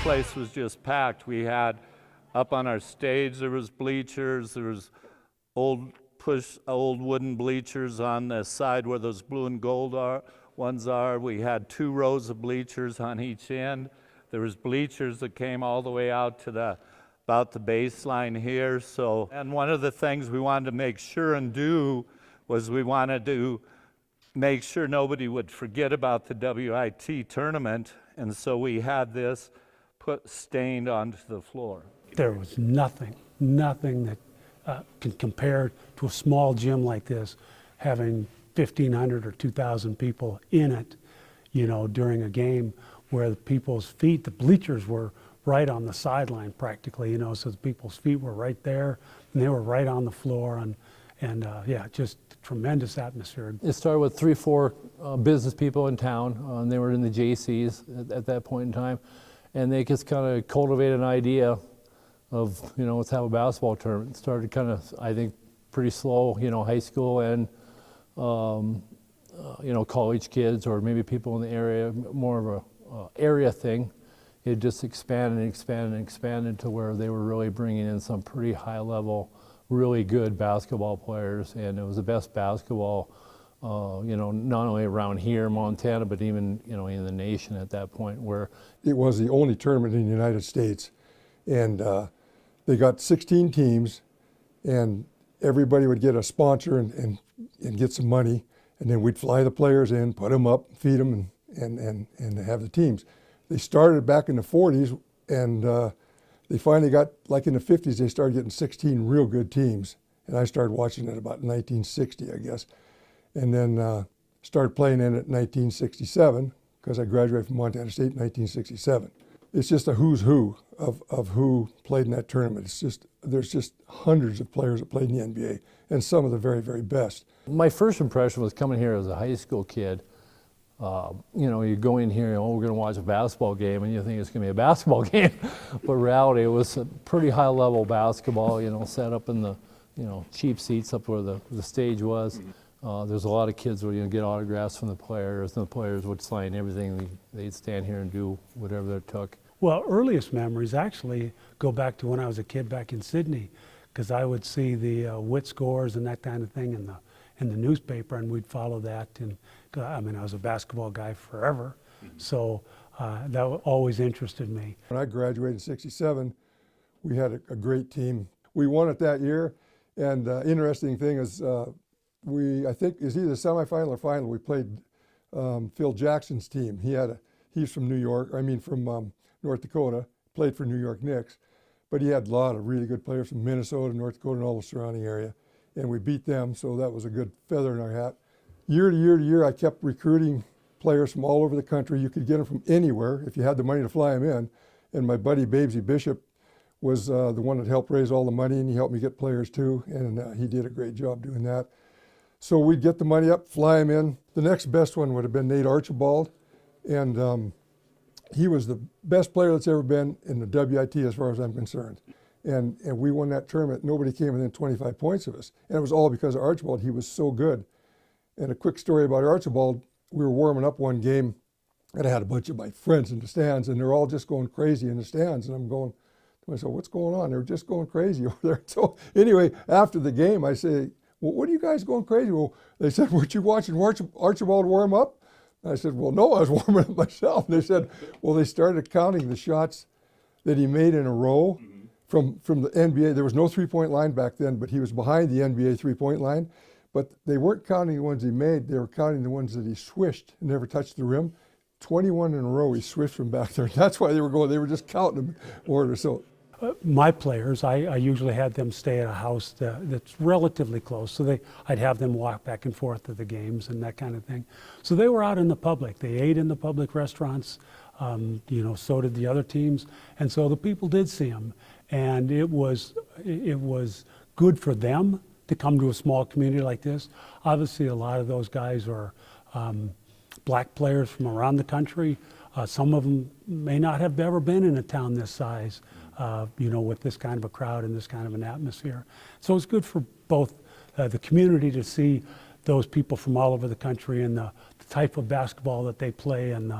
place was just packed. We had up on our stage, there was bleachers, there was old wooden bleachers on the side where those blue and gold ones are. We had 2 rows of bleachers on each end. There was bleachers that came all the way out to about the baseline here. So, and one of the things we wanted to make sure and do was we wanted to make sure nobody would forget about the WIT tournament, and so we had this stained onto the floor. There was nothing that can compare to a small gym like this, having 1,500 or 2,000 people in it, you know, during a game where the people's feet, the bleachers were right on the sideline practically, you know, so the people's feet were right there and they were right on the floor, and yeah, just tremendous atmosphere. It started with 3 or 4 business people in town, and they were in the JCs at that point in time, and they just kind of cultivated an idea of, you know, let's have a basketball tournament. It started kind of, I think, pretty slow, you know, high school and, you know, college kids or maybe people in the area, more of a area thing. It just expanded and expanded and expanded to where they were really bringing in some pretty high level, really good basketball players, and it was the best basketball, you know, not only around here in Montana, but even, you know, in the nation at that point where. It was the only tournament in the United States, and they got 16 teams, and everybody would get a sponsor and get some money, and then we'd fly the players in, put them up, feed them, and have the teams. They started back in the 40s, and they finally got, like in the 50s, they started getting 16 real good teams. And I started watching it about 1960, I guess. And then started playing in it in 1967, because I graduated from Montana State in 1967. It's just a who's who of who played in that tournament. It's just, there's just hundreds of players that played in the NBA, and some of the very, very best. My first impression was coming here as a high school kid. You know, you go in here, oh, we're going to watch a basketball game, and you think it's going to be a basketball game. But in reality, it was a pretty high-level basketball, you know, set up in the, you know, cheap seats up where the stage was. There's a lot of kids where you get autographs from the players, and the players would sign everything. They'd stand here and do whatever it took. Well, earliest memories actually go back to when I was a kid back in Sydney, because I would see the WIT scores and that kind of thing in the newspaper, and we'd follow that. And I mean, I was a basketball guy forever, so that always interested me. When I graduated in '67, we had a great team. We won it that year, and interesting thing is, I think it was either semifinal or final. We played Phil Jackson's team. He's from New York. I mean, from North Dakota. Played for New York Knicks, but he had a lot of really good players from Minnesota, North Dakota, and all the surrounding area, and we beat them. So that was a good feather in our hat. Year to year to year, I kept recruiting players from all over the country. You could get them from anywhere if you had the money to fly them in. And my buddy Babesy Bishop was the one that helped raise all the money, and he helped me get players too, and he did a great job doing that. So we'd get the money up, fly them in. The next best one would have been Nate Archibald, and he was the best player that's ever been in the WIT as far as I'm concerned. And we won that tournament. Nobody came within 25 points of us. And it was all because of Archibald. He was so good. And a quick story about Archibald, we were warming up one game, and I had a bunch of my friends in the stands, and they're all just going crazy in the stands. And I'm going to myself, what's going on? They're just going crazy over there. So anyway, after the game, I say, well, what are you guys going crazy? Well, they said, weren't you watching Archibald warm up? And I said, well, no, I was warming up myself. And they said, well, they started counting the shots that he made in a row from the NBA. There was no three-point line back then, but he was behind the NBA three-point line. But they weren't counting the ones he made. They were counting the ones that he swished and never touched the rim. 21 in a row he swished from back there. That's why they were just counting them in order. So. My players, I usually had them stay at a house that's relatively close, so I'd have them walk back and forth to the games and that kind of thing. So they were out in the public. They ate in the public restaurants, you know, so did the other teams, and so the people did see them. And it was good for them to come to a small community like this. Obviously, a lot of those guys are black players from around the country. Some of them may not have ever been in a town this size, you know, with this kind of a crowd and this kind of an atmosphere. So it's good for both the community to see those people from all over the country and the type of basketball that they play and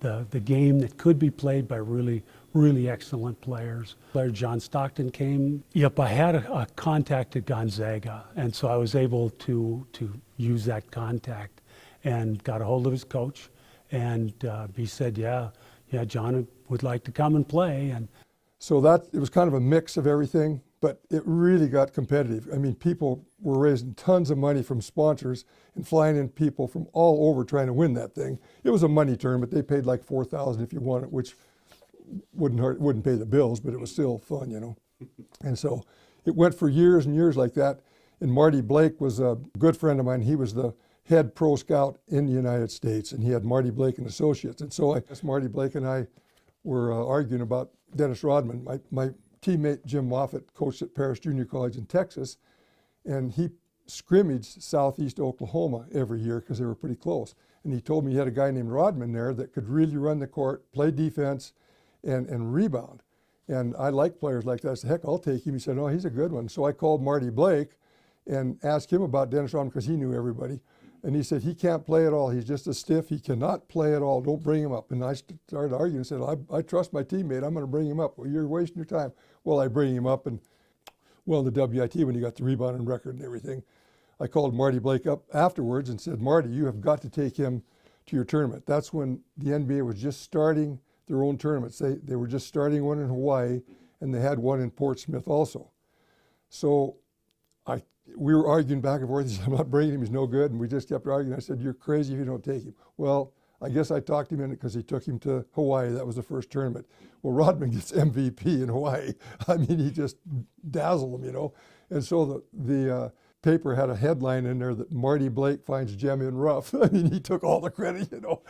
the game that could be played by really, really excellent players. Player John Stockton came. Yep, I had a contact at Gonzaga, and so I was able to use that contact and got a hold of his coach, and he said, yeah, John would like to come and play. And so it was kind of a mix of everything, but it really got competitive. I mean, people were raising tons of money from sponsors and flying in people from all over trying to win that thing. It was a money tournament. They paid like $4,000 if you won it, which wouldn't pay the bills, but it was still fun, you know. And so it went for years and years like that. And Marty Blake was a good friend of mine. He was the head pro scout in the United States, and he had Marty Blake and Associates. And so Marty Blake and I were arguing about Dennis Rodman. My teammate Jim Moffitt coached at Paris Junior College in Texas, and he scrimmaged Southeast Oklahoma every year because they were pretty close. And he told me he had a guy named Rodman there that could really run the court, play defense, and rebound. And I like players like that. I said, heck, I'll take him. He said, no, he's a good one. So I called Marty Blake and asked him about Dennis Rodman because he knew everybody. And he said, he can't play at all. He's just a stiff. He cannot play at all. Don't bring him up. And I started arguing and said, I trust my teammate. I'm going to bring him up. Well, you're wasting your time. Well, I bring him up, and well, the WIT, when he got the rebounding record and everything, I called Marty Blake up afterwards and said, Marty, you have got to take him to your tournament. That's when the NBA was just starting their own tournaments. They were just starting one in Hawaii, and they had one in Portsmouth also. So we were arguing back and forth. He said, I'm not bringing him, he's no good. And we just kept arguing. I said, you're crazy if you don't take him. Well, I guess I talked him into it because he took him to Hawaii. That was the first tournament. Well, Rodman gets MVP in Hawaii. I mean, he just dazzled him, you know. And so the paper had a headline in there that Marty Blake finds gem in rough. I mean, he took all the credit, you know.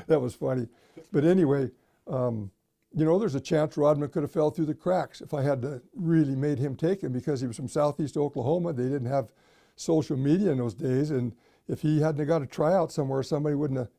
That was funny. But anyway, you know, there's a chance Rodman could have fell through the cracks if I had really made him take him, because he was from Southeast Oklahoma. They didn't have social media in those days, and if he hadn't got a tryout somewhere,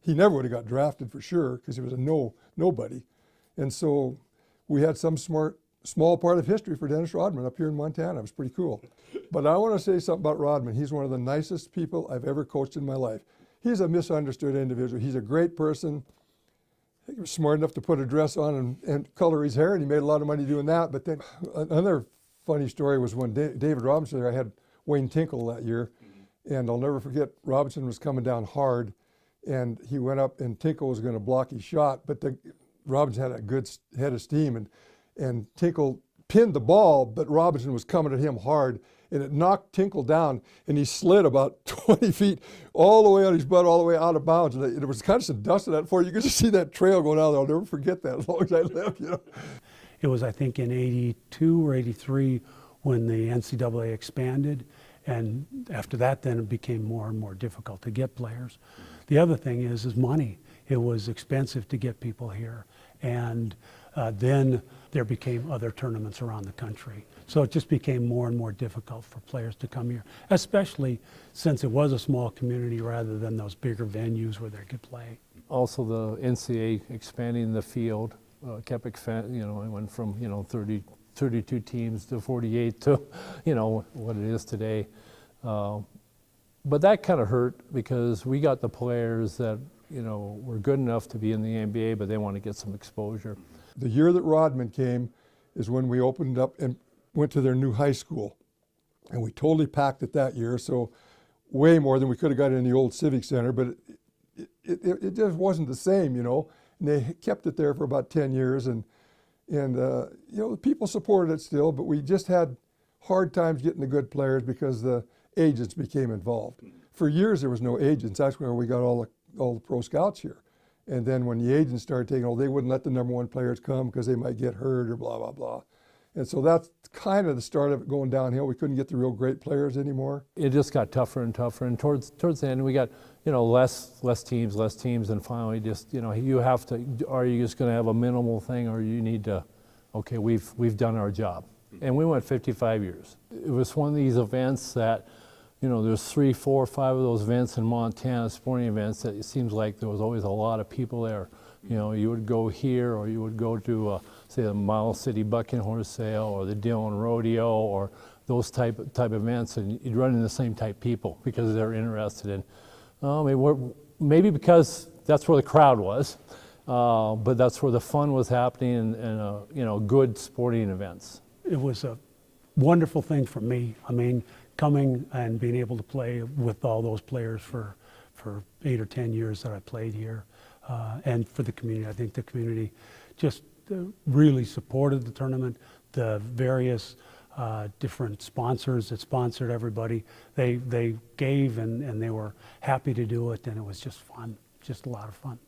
he never would have got drafted for sure, because he was a nobody. And so we had some small part of history for Dennis Rodman up here in Montana. It was pretty cool. But I want to say something about Rodman. He's one of the nicest people I've ever coached in my life. He's a misunderstood individual. He's a great person. He was smart enough to put a dress on and color his hair, and he made a lot of money doing that. But then another funny story was when David Robinson there, I had Wayne Tinkle that year, and I'll never forget, Robinson was coming down hard, and he went up, and Tinkle was going to block his shot, but Robinson had a good head of steam, and Tinkle pinned the ball, but Robinson was coming at him hard, and it knocked Tinkle down, and he slid about 20 feet all the way on his butt, all the way out of bounds. And it was kind of some dust in that for you. You could just see that trail going out there. I'll never forget that as long as I live, you know. it was, I think, in 82 or 83 when the NCAA expanded. And after that, then it became more and more difficult to get players. The other thing is money. It was expensive to get people here. And then there became other tournaments around the country. So it just became more and more difficult for players to come here, especially since it was a small community rather than those bigger venues where they could play. Also, the NCAA expanding the field kept expanding, you know, it went from, 32 teams to 48 to, what it is today. But that kind of hurt because we got the players that, were good enough to be in the NBA, but they want to get some exposure. The year that Rodman came is when we opened up and went to their new high school. And we totally packed it that year, so way more than we could have got in the old Civic Center, but it just wasn't the same, And they kept it there for about 10 years, and the people supported it still, but we just had hard times getting the good players because the agents became involved. For years there was no agents. That's where we got all the pro scouts here. And then when the agents started taking they wouldn't let the number one players come because they might get hurt or blah, blah, blah. And so that's kind of the start of it going downhill. We couldn't get the real great players anymore. It just got tougher and tougher. And towards the end, we got, less teams, and finally just, you have to, are you just going to have a minimal thing, or you need to, okay, we've done our job. And we went 55 years. It was one of these events that, there's 3, 4, 5 of those events in Montana, sporting events, that it seems like there was always a lot of people there. You would go here, or you would go to, say, the Miles City Bucking Horse Sale, or the Dillon Rodeo, or those type events, and you'd run into the same type people because they're interested in. Maybe because that's where the crowd was. but that's where the fun was happening and you know, good sporting events. It was a wonderful thing for me. I mean, coming and being able to play with all those players for 8 or 10 years that I played here, and for the community. I think the community just really supported the tournament. The various different sponsors that sponsored everybody, they gave and they were happy to do it, and it was just fun, just a lot of fun.